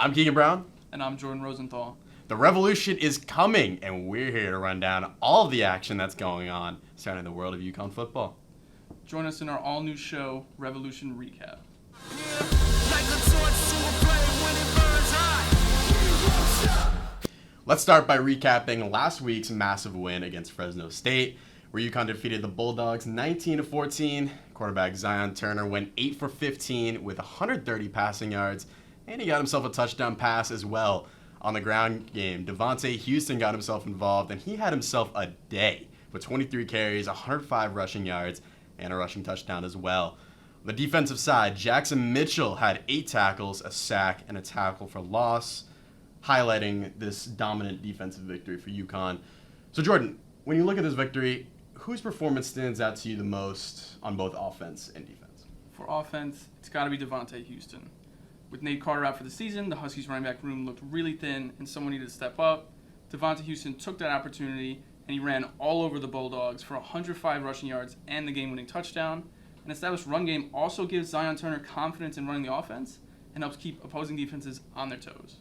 I'm Keegan Brown. And I'm Jordan Rosenthal. The revolution is coming, and we're here to run down all of the action that's going on starting in the world of UConn football. Join us in our all-new show, Revolution Recap. Let's start by recapping last week's massive win against Fresno State, where UConn defeated the Bulldogs 19-14. Quarterback Zion Turner went 8 for 15 with 130 passing yards, and he got himself a touchdown pass as well. On the ground game, Devontae Houston got himself involved, and he had himself a day with 23 carries, 105 rushing yards, and a rushing touchdown as well. On the defensive side, Jackson Mitchell had 8 tackles, a sack, and a tackle for loss, highlighting this dominant defensive victory for UConn. So Jordan, when you look at this victory, whose performance stands out to you the most on both offense and defense? For offense, it's got to be Devontae Houston. With Nate Carter out for the season, the Huskies running back room looked really thin, and someone needed to step up. Devontae Houston took that opportunity, and he ran all over the Bulldogs for 105 rushing yards and the game-winning touchdown. An established run game also gives Zion Turner confidence in running the offense and helps keep opposing defenses on their toes.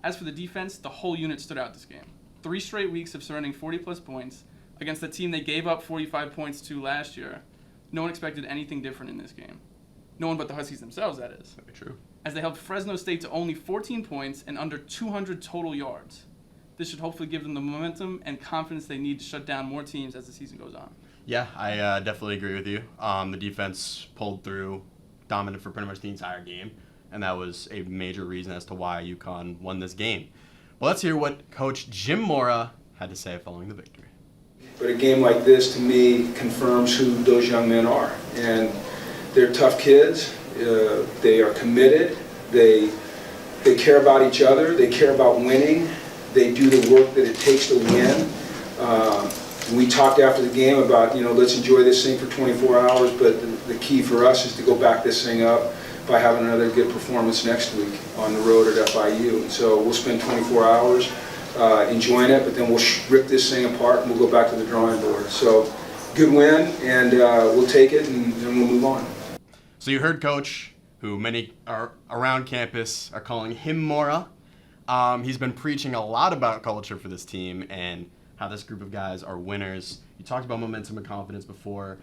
As for the defense, the whole unit stood out this game. 3 straight weeks of surrendering 40-plus points against the team they gave up 45 points to last year. No one expected anything different in this game. No one but the Huskies themselves, that is. Very true. As they held Fresno State to only 14 points and under 200 total yards. This should hopefully give them the momentum and confidence they need to shut down more teams as the season goes on. Yeah, I definitely agree with you. The defense pulled through, dominant for pretty much the entire game, and that was a major reason as to why UConn won this game. Well, let's hear what Coach Jim Mora had to say following the victory. But a game like this, to me, confirms who those young men are. And they're tough kids. They are committed. They care about each other. They care about winning. They do the work that it takes to win. We talked after the game about, let's enjoy this thing for 24 hours, but the key for us is to go back this thing up by having another good performance next week on the road at FIU. And so we'll spend 24 hours enjoying it, but then we'll rip this thing apart and we'll go back to the drawing board. So good win, and we'll take it and we'll move on. So you heard Coach, who many are around campus are calling him Mora. He's been preaching a lot about culture for this team and how this group of guys are winners. You talked about momentum and confidence before.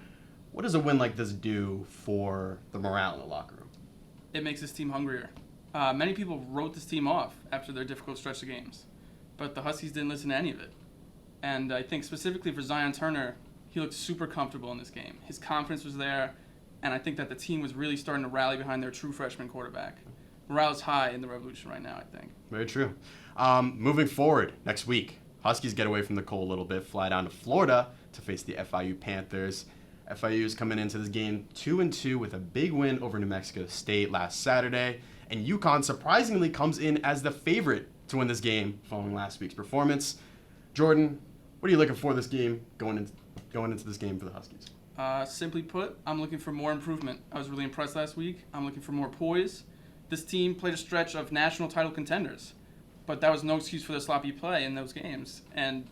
What does a win like this do for the morale in the locker room? It makes this team hungrier. Many people wrote this team off after their difficult stretch of games, but the Huskies didn't listen to any of it. And I think specifically for Zion Turner, he looked super comfortable in this game. His confidence was there, and I think that the team was really starting to rally behind their true freshman quarterback. Morale is high in the Revolution right now, I think. Very true. Moving forward, next week, Huskies get away from the cold a little bit, fly down to Florida to face the FIU Panthers. FIU is coming into this game 2-2 with a big win over New Mexico State last Saturday, and UConn surprisingly comes in as the favorite to win this game following last week's performance. Jordan, what are you looking for this game going into this game for the Huskies? Simply put, I'm looking for more improvement. I was really impressed last week. I'm looking for more poise. This team played a stretch of national title contenders, but that was no excuse for the sloppy play in those games. And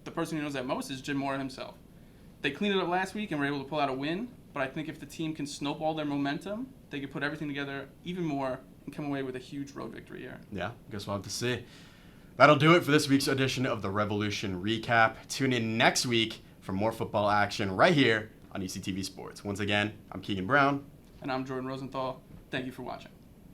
the person who knows that most is Jim Mora himself. They cleaned it up last week and were able to pull out a win, but I think if the team can snowball their momentum, they can put everything together even more and come away with a huge road victory here. Yeah, guess we'll have to see. That'll do it for this week's edition of the Revolution Recap. Tune in next week for more football action right here on UCTV Sports. Once again, I'm Keegan Brown. And I'm Jordan Rosenthal. Thank you for watching.